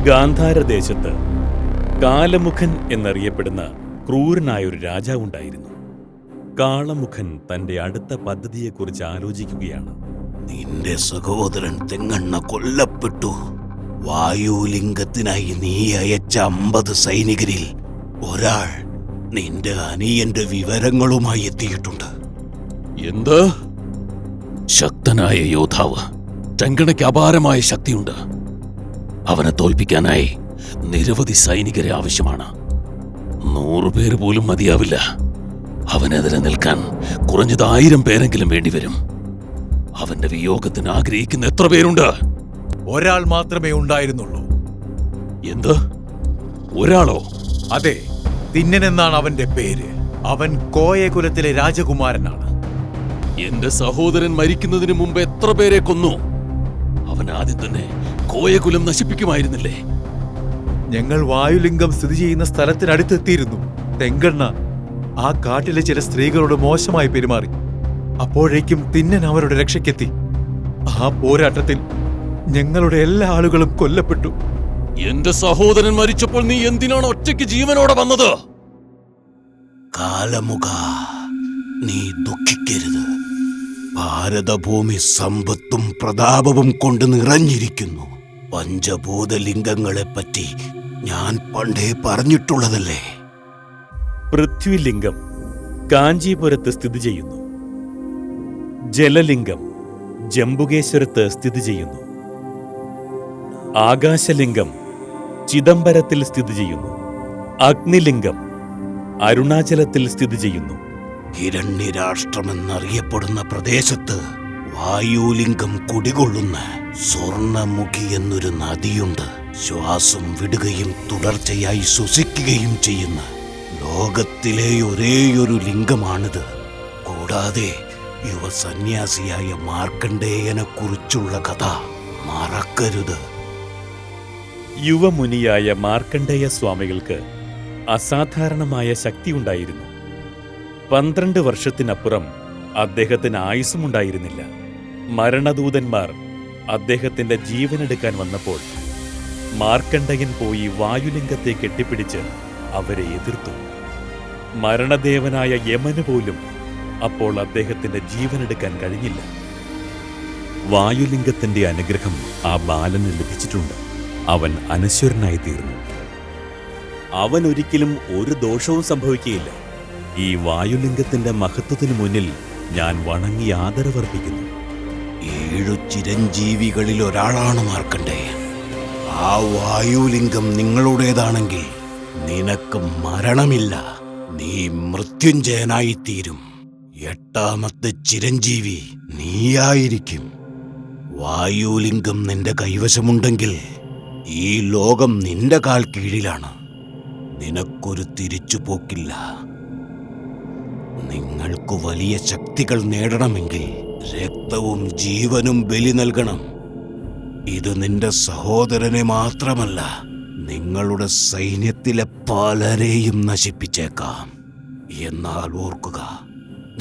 ഗാന്ധാരദേശത്ത് കാലമുഖൻ എന്നറിയപ്പെടുന്ന ക്രൂരനായൊരു രാജാവുണ്ടായിരുന്നു. കാളമുഖൻ തന്റെ അടുത്ത പദ്ധതിയെക്കുറിച്ച് ആലോചിക്കുകയാണ്. നിന്റെ സഹോദരൻ തെങ്ങണ്ണ കൊല്ലപ്പെട്ടു. വായുലിംഗത്തിനായി നീ അയച്ച 50 സൈനികരിൽ ഒരാൾ നിന്റെ അനിയന്റെ വിവരങ്ങളുമായി എത്തിയിട്ടുണ്ട്. എന്ത്? ശക്തനായ യോദ്ധാവ്. തെങ്കണയ്ക്ക് അപാരമായ ശക്തിയുണ്ട്. അവനെ തോൽപ്പിക്കാനായി നിരവധി സൈനികരെ ആവശ്യമാണ്. 100 പേര് പോലും മതിയാവില്ല. അവനെതിരെ നിൽക്കാൻ കുറഞ്ഞത് 1000 പേരെങ്കിലും വേണ്ടിവരും. അവന്റെ വിയോഗത്തിന് ആഗ്രഹിക്കുന്ന എത്ര പേരുണ്ട്? ഒരാൾ മാത്രമേ ഉണ്ടായിരുന്നുള്ളൂ. എന്ത്? ഒരാളോ? അതെ, തിന്നൻ എന്നാണ് അവന്റെ പേര്. അവൻ കോയ കുലത്തിലെ രാജകുമാരനാണ്. എന്റെ സഹോദരൻ മരിക്കുന്നതിന് മുമ്പ് എത്ര പേരെ കൊന്നു? അവൻ ആദ്യം തന്നെ കോയകുലം നശിപ്പിക്കുമായിരുന്നില്ലേ? ഞങ്ങൾ വായുലിംഗം സ്ഥിതി ചെയ്യുന്ന സ്ഥലത്തിനടുത്തെത്തിയിരുന്നു. തെങ്കണ്ണ ആ കാട്ടിലെ ചില സ്ത്രീകളോട് മോശമായി പെരുമാറി. അപ്പോഴേക്കും തിന്നൻ അവരുടെ രക്ഷയ്ക്കെത്തി. ആ പോരാട്ടത്തിൽ ഞങ്ങളുടെ എല്ലാ ആളുകളും കൊല്ലപ്പെട്ടു. എന്റെ സഹോദരൻ മരിച്ചപ്പോൾ നീ എന്തിനാണ് ഒറ്റയ്ക്ക് ജീവനോടെ വന്നത്? കാലമുഖ, നീ ദുഃഖിക്കരുത്. ഭാരതഭൂമി സമ്പത്തും പ്രതാപവും കൊണ്ട് നിറഞ്ഞിരിക്കുന്നു. പഞ്ചഭൂതലിംഗങ്ങളെപ്പറ്റി ഞാൻ പണ്ടേ പറഞ്ഞിട്ടുള്ളതല്ലേ. പൃഥ്വിലിംഗം കാഞ്ചീപുരത്ത് സ്ഥിതി ചെയ്യുന്നു. ജലലിംഗം ജംബുകേശ്വരത്ത് സ്ഥിതി ചെയ്യുന്നു. ആകാശലിംഗം ചിദംബരത്തിൽ സ്ഥിതി ചെയ്യുന്നു. അഗ്നിലിംഗം അരുണാചലത്തിൽ സ്ഥിതി ചെയ്യുന്നു. ഹിരണ്യരാഷ്ട്രമെന്നറിയപ്പെടുന്ന പ്രദേശത്ത് വായുലിംഗം കുടികൊള്ളുന്ന സ്വർണമുഖി എന്നൊരു നദിയുണ്ട്. ശ്വാസം വിടുകയും തുടർച്ചയായി ശ്വസിക്കുകയും ചെയ്യുന്ന ലോകത്തിലെ ഒരേയൊരു ലിംഗമാണിത്. കൂടാതെ യുവസന്യാസിയായ മാർക്കണ്ഡേയനെ കുറിച്ചുള്ള കഥ മറക്കരുത്. യുവമുനിയായ മാർക്കണ്ഡേയ സ്വാമികൾക്ക് അസാധാരണമായ ശക്തിയുണ്ടായിരുന്നു. 12 വർഷത്തിനപ്പുറം അദ്ദേഹത്തിന് ആയുസ്സുമുണ്ടായിരുന്നില്ല. മരണദൂതന്മാർ അദ്ദേഹത്തിന്റെ ജീവനെടുക്കാൻ വന്നപ്പോൾ മാർക്കണ്ഡേയൻ പോയി വായുലിംഗത്തെ കെട്ടിപ്പിടിച്ച് അവരെ എതിർത്തു. മരണദേവനായ യമന് പോലും അപ്പോൾ അദ്ദേഹത്തിന്റെ ജീവനെടുക്കാൻ കഴിഞ്ഞില്ല. വായുലിംഗത്തിന്റെ അനുഗ്രഹം ആ ബാലന് ലഭിച്ചിട്ടുണ്ട്. അവൻ അനശ്വരനായി തീർന്നു. അവൻ ഒരിക്കലും ഒരു ദോഷവും സംഭവിക്കുകയില്ല. ഈ വായുലിംഗത്തിന്റെ മഹത്വത്തിനു മുന്നിൽ ഞാൻ വണങ്ങി ആദരവർപ്പിക്കുന്നു. 7 ചിരഞ്ജീവികളിൽ ഒരാളാണ് മാർക്കണ്ഡേയൻ. ആ വായുലിംഗം നിങ്ങളുടേതാണെങ്കിൽ നിനക്ക് മരണമില്ല. നീ മൃത്യുഞ്ജയനായിത്തീരും. 8ാമത്തെ ചിരഞ്ജീവി നീയായിരിക്കും. വായുലിംഗം നിന്റെ കൈവശമുണ്ടെങ്കിൽ ഈ ലോകം നിന്റെ കാൽ കീഴിലാണ്. നിനക്കൊരു തിരിച്ചുപോക്കില്ല. നിങ്ങൾക്ക് വലിയ ശക്തികൾ നേടണമെങ്കിൽ രക്തവും ജീവനും ബലി നൽകണം. ഇത് നിന്റെ സഹോദരനെ മാത്രമല്ല, നിങ്ങളുടെ സൈന്യത്തിലെ പലരെയും നശിപ്പിച്ചേക്കാം. എന്നാൽ ഓർക്കുക,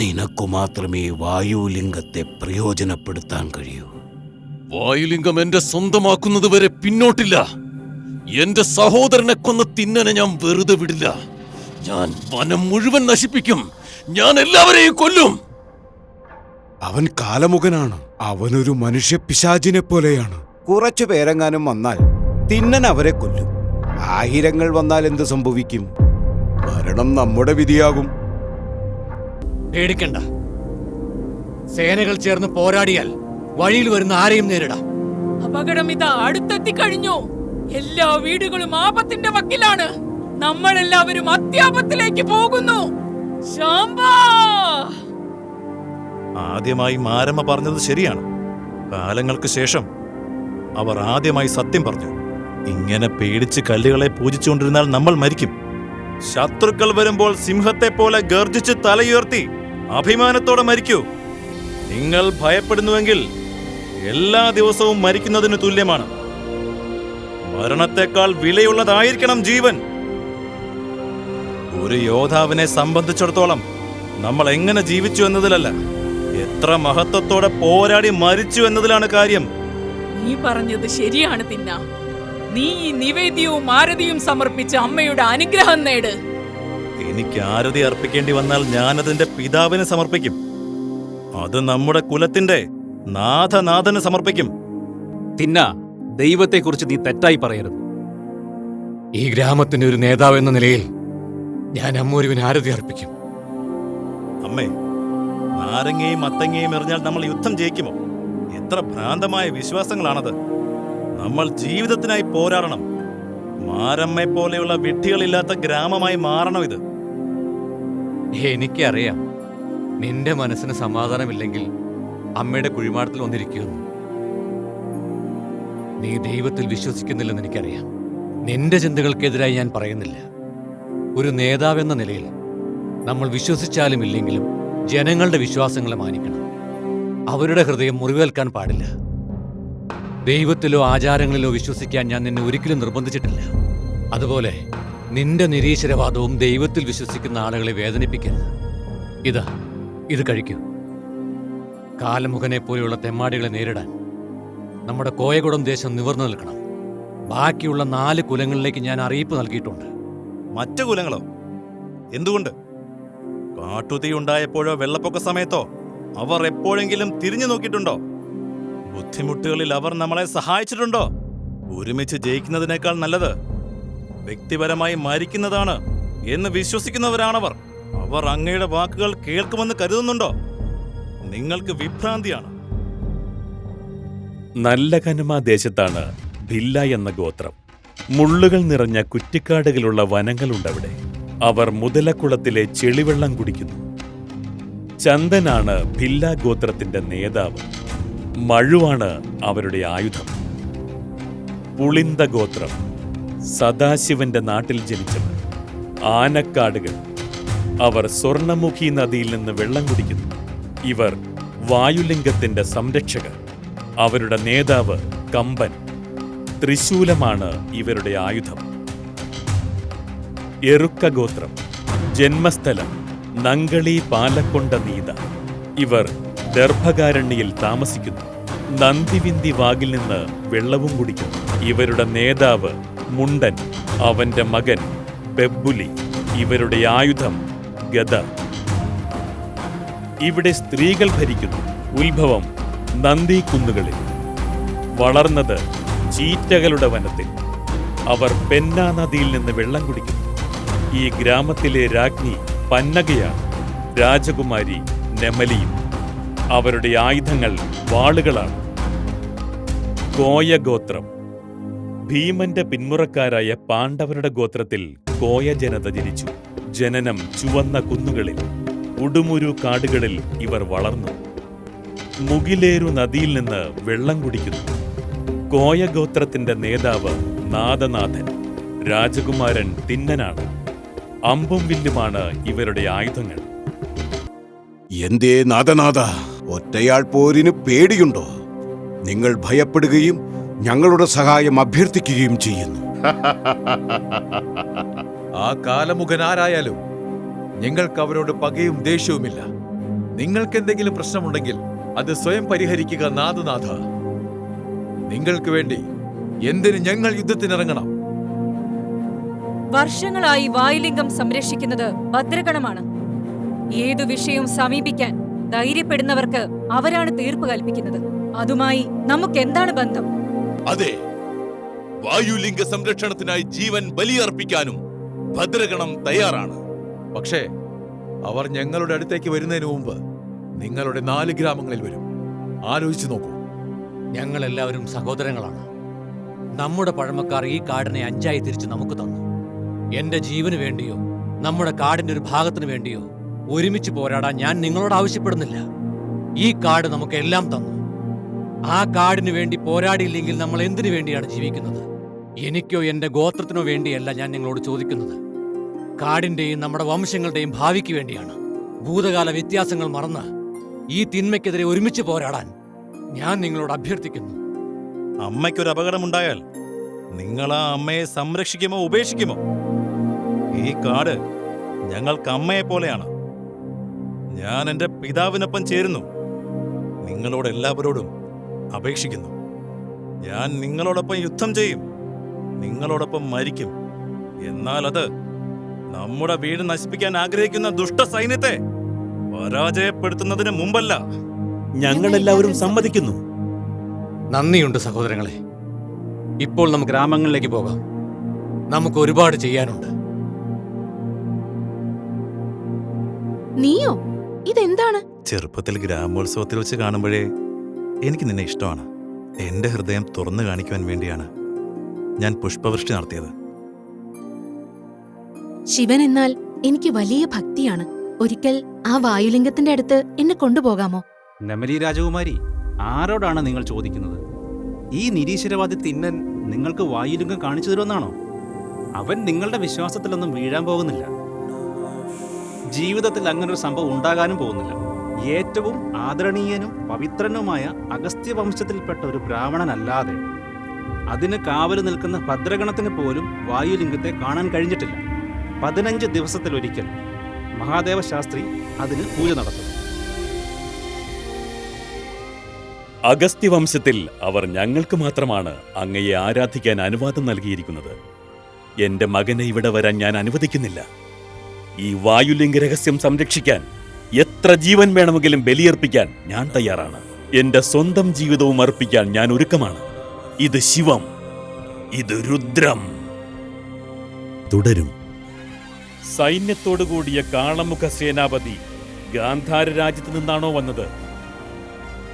നിനക്കു മാത്രമേ വായുലിംഗത്തെ പ്രയോജനപ്പെടുത്താൻ കഴിയൂ. വായുലിംഗം എന്റെ സ്വന്തമാക്കുന്നത് വരെ പിന്നോട്ടില്ല. എന്റെ സഹോദരനെ കൊന്ന തിന്നനെ ഞാൻ വെറുതെ വിടില്ല. ഞാൻ വനം മുഴുവൻ നശിപ്പിക്കും. ഞാൻ എല്ലാവരെയും കൊല്ലും. അവൻ കാലമുഖനാണ്. അവനൊരു മനുഷ്യ പിശാചിനെ പോലെയാണ്. കുറച്ചു പേരെങ്ങാനും വന്നാൽ തിന്നൻ അവരെ കൊല്ലും. 1000 വന്നാൽ എന്ത് സംഭവിക്കും? മരണം നമ്മുടെ വിധിയാകും. പേടിക്കണ്ട. സേനകൾ ചേർന്ന് പോരാടിയാൽ വഴിയിൽ വരുന്ന ആരെയും നേരിടാം. അപകടം ഇതാ അടുത്തെത്തി കഴിഞ്ഞു. എല്ലാ വീടുകളും ആപത്തിന്റെ വക്കിലാണ്. നമ്മളെല്ലാവരും അത്യാപത്തിലേക്ക് പോകുന്നു. ആദ്യമായി മാരമ്മ പറഞ്ഞത് ശരിയാണ്. കാലങ്ങൾക്ക് ശേഷം അവർ ആദ്യമായി സത്യം പറഞ്ഞു. ഇങ്ങനെ പേടിച്ച് കല്ലുകളെ പൂജിച്ചുകൊണ്ടിരുന്നാൽ നമ്മൾ മരിക്കും. ശത്രുക്കൾ വരുമ്പോൾ സിംഹത്തെ പോലെ ഗർജിച്ച് തലയുയർത്തി അഭിമാനത്തോടെ മരിക്കൂ. നിങ്ങൾ ഭയപ്പെടുന്നുവെങ്കിൽ എല്ലാ ദിവസവും മരിക്കുന്നതിന് തുല്യമാണ്. മരണത്തെക്കാൾ വിലയുള്ളതായിരിക്കണം ജീവൻ. ഒരു യോദ്ധാവിനെ സംബന്ധിച്ചിടത്തോളം നമ്മൾ എങ്ങനെ ജീവിച്ചു എന്നതിലല്ല, എത്ര മഹത്വത്തോടെ പോരാടി മരിച്ചു എന്നതിലാണ് കാര്യം. നീ പറഞ്ഞത് ശരിയാണ് തിന്ന. നീ ഈ നിവേദ്യവും ആരതിയും സമർപ്പിച്ച് അമ്മയുടെ അനുഗ്രഹം നേട്. എനിക്ക് ആരതി അർപ്പിക്കേണ്ടി വന്നാൽ ഞാനതിന്റെ പിതാവിന് സമർപ്പിക്കും. അത് നമ്മുടെ കുലത്തിന്റെ നാഥനാഥന് സമർപ്പിക്കും. തിന്ന, ദൈവത്തെക്കുറിച്ച് നീ തെറ്റായി പറയരുത്. ഈ ഗ്രാമത്തിന്റെ ഒരു നേതാവ് എന്ന നിലയിൽ ഞാൻ അമ്മൂരുവിന് ആരതി അർപ്പിക്കും. അമ്മേ, നാരങ്ങയും മത്തങ്ങയും എറിഞ്ഞാൽ നമ്മൾ യുദ്ധം ജയിക്കുമോ? എത്ര ഭ്രാന്തമായ വിശ്വാസങ്ങളാണത്. നമ്മൾ ജീവിതത്തിനായി പോരാടണം. മാരമ്മയെ പോലെയുള്ള വിഡ്ഢികളില്ലാത്ത ഗ്രാമമായി മാറണം ഇത്. എനിക്കറിയാം, നിന്റെ മനസ്സിന് സമാധാനമില്ലെങ്കിൽ അമ്മയുടെ കുഴിമാടത്തിൽ വന്നിരിക്കുന്നു. നീ ദൈവത്തിൽ വിശ്വസിക്കുന്നില്ലെന്ന് എനിക്കറിയാം. നിന്റെ ചിന്തകൾക്കെതിരായി ഞാൻ പറയുന്നില്ല. ഒരു നേതാവെന്ന നിലയിൽ നമ്മൾ വിശ്വസിച്ചാലും ഇല്ലെങ്കിലും ജനങ്ങളുടെ വിശ്വാസങ്ങളെ മാനിക്കണം. അവരുടെ ഹൃദയം മുറിവേൽക്കാൻ പാടില്ല. ദൈവത്തിലോ ആചാരങ്ങളിലോ വിശ്വസിക്കാൻ ഞാൻ നിന്നെ ഒരിക്കലും നിർബന്ധിച്ചിട്ടില്ല. അതുപോലെ നിന്റെ നിരീശ്വരവാദവും ദൈവത്തിൽ വിശ്വസിക്കുന്ന ആളുകളെ വേദനിപ്പിക്കരുത്. ഇത് കഴിക്കൂ. കാലമുഖനെ പോലെയുള്ള തെമ്മാടികളെ നേരിടാൻ നമ്മുടെ കോയകുടം ദേശം നിവർന്നു നിൽക്കണം. ബാക്കിയുള്ള 4 കുലങ്ങളിലേക്ക് ഞാൻ അറിയിപ്പ് നൽകിയിട്ടുണ്ട്. മറ്റു കുലങ്ങളോ? എന്തുകൊണ്ട്? കാട്ടുതീ ഉണ്ടായപ്പോഴോ വെള്ളപ്പൊക്ക സമയത്തോ അവർ എപ്പോഴെങ്കിലും തിരിഞ്ഞു നോക്കിയിട്ടുണ്ടോ? ബുദ്ധിമുട്ടുകളിൽ അവർ നമ്മളെ സഹായിച്ചിട്ടുണ്ടോ? ഒരുമിച്ച് ജയിക്കുന്നതിനേക്കാൾ നല്ലത് വ്യക്തിപരമായി മരിക്കുന്നതാണ് എന്ന് വിശ്വസിക്കുന്നവരാണവർ. അവർ അങ്ങയുടെ വാക്കുകൾ കേൾക്കുമെന്ന് കരുതുന്നുണ്ടോ? നിങ്ങൾക്ക് വിഭ്രാന്തിയാണ്. നല്ല കനുമ ദേശത്താണ് ഭില്ല എന്ന ഗോത്രം. മുള്ളുകൾ നിറഞ്ഞ കുറ്റിക്കാടുകളുള്ള വനങ്ങളുണ്ടവിടെ. അവർ മുതലക്കുളത്തിലെ ചെളിവെള്ളം കുടിക്കുന്നു. ചന്ദനാണ് ഭില്ല ഗോത്രത്തിന്റെ നേതാവ്. മഴുവാണ് അവരുടെ ആയുധം. പുളിന്ത ഗോത്രം സദാശിവന്റെ നാട്ടിൽ ജനിച്ചത്. ആനക്കാടുകൾ. അവർ സ്വർണമുഖി നദിയിൽ നിന്ന് വെള്ളം കുടിക്കുന്നു. ഇവർ വായുലിംഗത്തിന്റെ സംരക്ഷകർ. അവരുടെ നേതാവ് കമ്പൻ. ത്രിശൂലമാണ് ഇവരുടെ ആയുധം. എറുക്ക ഗോത്രം. ജന്മസ്ഥലം നങ്കളി പാലക്കൊണ്ട നീത. ഇവർ ദർഭകാരണ്യയിൽ താമസിക്കുന്നു. നന്ദിവിന്തി വാഗിൽ നിന്ന് വെള്ളവും കുടിക്കുന്നു. ഇവരുടെ നേതാവ് മുണ്ടൻ. അവന്റെ മകൻ ബെബ്ബുലി. ഇവരുടെ ആയുധം ഗദ. ഇവിടെ സ്ത്രീകൾ ഭരിക്കുന്നു. ഉത്ഭവം നന്ദി കുന്നുകളിൽ. വളർന്നത് ചീറ്റകളുടെ വനത്തിൽ. അവർ പെന്ന നദിയിൽ നിന്ന് വെള്ളം കുടിക്കുന്നു. ഈ ഗ്രാമത്തിലെ രാജ്ഞി പന്നകയാണ്. രാജകുമാരി നെമലിയും. അവരുടെ ആയുധങ്ങൾ വാളുകളാണ്. കോയ ഗോത്രം. ഭീമന്റെ പിന്മുറക്കാരായ പാണ്ഡവരുടെ ഗോത്രത്തിൽ കോയ ജനത ജനിച്ചു. ജനനം ചുവന്ന കുന്നുകളിൽ. ഉടുമുരു കാടുകളിൽ ഇവർ വളർന്നു. മുകിലേരു നദിയിൽ നിന്ന് വെള്ളം കുടിക്കുന്നു. കോയ ഗോത്രത്തിന്റെ നേതാവ് നാദനാഥൻ. രാജകുമാരൻ തിന്നനാണ്. അമ്പും വില്ലുമാണ് ഇവരുടെ ആയുധങ്ങൾ. എന്തേ നാഥനാഥ, ഒറ്റയാൾ പോരിന് പേടിയുണ്ടോ? നിങ്ങൾ ഭയപ്പെടുകയും ഞങ്ങളുടെ സഹായം അഭ്യർത്ഥിക്കുകയും ചെയ്യുന്നു. ആ കാലമുഖനാരായാലും ഞങ്ങൾക്ക് അവരോട് പകയും ദേഷ്യവുമില്ല. നിങ്ങൾക്കെന്തെങ്കിലും പ്രശ്നമുണ്ടെങ്കിൽ അത് സ്വയം പരിഹരിക്കുക നാഥനാഥ. നിങ്ങൾക്ക് വേണ്ടി എന്തിന് ഞങ്ങൾ യുദ്ധത്തിനിറങ്ങണം? വർഷങ്ങളായി വായുലിംഗം സംരക്ഷിക്കുന്നത് ഭദ്രഗണമാണ്. ഏതു വിഷയവും സമീപിക്കാൻ ധൈര്യപ്പെടുന്നവർക്ക് അവരാണ് തീർപ്പ് കൽപ്പിക്കുന്നത്. അതുമായി നമുക്കെന്താണ് ബന്ധം? അതെ, വായുലിംഗ സംരക്ഷണത്തിനായി ജീവൻ ബലിയർപ്പിക്കാനും ഭദ്രഗണം തയ്യാറാണ്. പക്ഷേ അവർ ഞങ്ങളുടെ അടുത്തേക്ക് വരുന്നതിന് മുമ്പ് നിങ്ങളുടെ 4 ഗ്രാമങ്ങളിൽ വരും. ആലോചിച്ചു നോക്കൂ. ഞങ്ങളെല്ലാവരും സഹോദരങ്ങളാണ്. നമ്മുടെ പഴമക്കാർ ഈ കാടിനെ 5ആയി തിരിച്ച് നമുക്ക് തന്നു. എന്റെ ജീവന് വേണ്ടിയോ നമ്മുടെ കാടിന്റെ ഒരു ഭാഗത്തിന് വേണ്ടിയോ ഒരുമിച്ച് പോരാടാൻ ഞാൻ നിങ്ങളോട് ആവശ്യപ്പെടുന്നില്ല. ഈ കാട് നമുക്ക് എല്ലാം തന്നു. ആ കാടിനു വേണ്ടി പോരാടിയില്ലെങ്കിൽ നമ്മൾ എന്തിനു വേണ്ടിയാണ് ജീവിക്കുന്നത്? എനിക്കോ എന്റെ ഗോത്രത്തിനോ വേണ്ടിയല്ല ഞാൻ നിങ്ങളോട് ചോദിക്കുന്നത്. കാടിന്റെയും നമ്മുടെ വംശങ്ങളുടെയും ഭാവിക്ക് വേണ്ടിയാണ്. ഭൂതകാല വ്യത്യാസങ്ങൾ മറന്ന് ഈ തിന്മയ്ക്കെതിരെ ഒരുമിച്ച് പോരാടാൻ ഞാൻ നിങ്ങളോട് അഭ്യർത്ഥിക്കുന്നു. അമ്മയ്ക്കൊരു അപകടമുണ്ടായാൽ നിങ്ങൾ ആ അമ്മയെ സംരക്ഷിക്കുമോ ഉപേക്ഷിക്കുമോ? ഈ കാട് ഞങ്ങൾക്ക് അമ്മയെ പോലെയാണ്. ഞാൻ എൻ്റെ പിതാവിനൊപ്പം ചേരുന്നു. നിങ്ങളോട് എല്ലാവരോടും അപേക്ഷിക്കുന്നു. ഞാൻ നിങ്ങളോടൊപ്പം യുദ്ധം ചെയ്യും. നിങ്ങളോടൊപ്പം മരിക്കും. എന്നാൽ അത് നമ്മുടെ വീട് നശിപ്പിക്കാൻ ആഗ്രഹിക്കുന്ന ദുഷ്ട സൈന്യത്തെ പരാജയപ്പെടുത്തുന്നതിന് മുമ്പല്ല. ഞങ്ങളെല്ലാവരും സമ്മതിക്കുന്നു. നന്ദിയുണ്ട് സഹോദരങ്ങളെ. ഇപ്പോൾ നമുക്ക് ഗ്രാമങ്ങളിലേക്ക് പോകാം. നമുക്ക് ഒരുപാട് ചെയ്യാനുണ്ട്. നീയോ? ഇതെന്താണ്? ചെറുപ്പത്തിൽ ഗ്രാമോത്സവത്തിൽ വെച്ച് കാണുമ്പോഴേ എനിക്ക് നിന്നെ ഇഷ്ടമാണ്. എന്റെ ഹൃദയം തുറന്നു കാണിക്കുവാൻ വേണ്ടിയാണ് ഞാൻ പുഷ്പവൃഷ്ടി നടത്തിയത്. ശിവൻ എന്നാൽ എനിക്ക് വലിയ ഭക്തിയാണ്. ഒരിക്കൽ ആ വായുലിംഗത്തിന്റെ അടുത്ത് എന്നെ കൊണ്ടുപോകാമോ? നമലി രാജകുമാരി, ആരോടാണ് നിങ്ങൾ ചോദിക്കുന്നത്? ഈ നിരീശ്വരവാദി തിന്നൻ നിങ്ങൾക്ക് വായുലിംഗം കാണിച്ചു തരുമെന്നാണോ? അവൻ നിങ്ങളുടെ വിശ്വാസത്തിലൊന്നും വീഴാൻ പോകുന്നില്ല. ജീവിതത്തിൽ അങ്ങനൊരു സംഭവം ഉണ്ടാകാനും പോകുന്നില്ല. ഏറ്റവും ആദരണീയനും പവിത്രനുമായ അഗസ്ത്യ വംശത്തിൽപ്പെട്ട ഒരു ബ്രാഹ്മണനല്ലാതെ അതിന് കാവല് നിൽക്കുന്ന ഭദ്രഗണത്തിന് പോലും വായുലിംഗത്തെ കാണാൻ കഴിഞ്ഞിട്ടില്ല. 15 ദിവസത്തിലൊരിക്കൽ മഹാദേവ ശാസ്ത്രി അതിന് പൂജ നടത്തും. അഗസ്ത്യവംശത്തിൽ അവർ ഞങ്ങൾക്ക് മാത്രമാണ് അങ്ങയെ ആരാധിക്കാൻ അനുവാദം നൽകിയിരിക്കുന്നത്. എന്റെ മകനെ ഇവിടെ വരാൻ ഞാൻ അനുവദിക്കുന്നില്ല. ഈ വായുലിംഗ രഹസ്യം സംരക്ഷിക്കാൻ എത്ര ജീവൻ വേണമെങ്കിലും ബലിയർപ്പിക്കാൻ ഞാൻ തയ്യാറാണ്. എന്റെ സ്വന്തം ജീവിതവും അർപ്പിക്കാൻ ഞാൻ ഒരുക്കമാണ്. ഇത് ശിവം, ഇത് രുദ്രം. തുടരും. സൈന്യത്തോടുകൂടിയ കാളമുഖ സേനാപതി ഗാന്ധാര രാജ്യത്ത് നിന്നാണോ വന്നത്?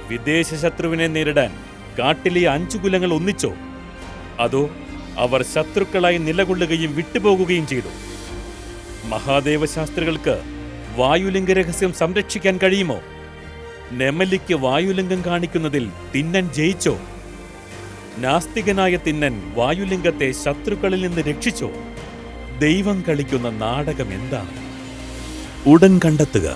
വിദേശ ശത്രുവിനെ നേരിടാൻ കാട്ടിലെ 5 കുലങ്ങൾ ഒന്നിച്ചോ? അതോ അവർ ശത്രുക്കളായി നിലകൊള്ളുകയും വിട്ടുപോകുകയും ചെയ്തു? മഹാദേവ ശാസ്ത്രികൾക്ക് വായുലിംഗ രഹസ്യം സംരക്ഷിക്കാൻ കഴിയുമോ? നെമലിക്ക് വായുലിംഗം കാണിക്കുന്നതിൽ തിന്നൻ ജയിച്ചോ? നാസ്തികനായ തിന്നൻ വായുലിംഗത്തെ ശത്രുക്കളിൽ നിന്ന് രക്ഷിച്ചോ? ദൈവം കളിക്കുന്ന നാടകം എന്താണ്? ഉടൻ കണ്ടെത്തുക.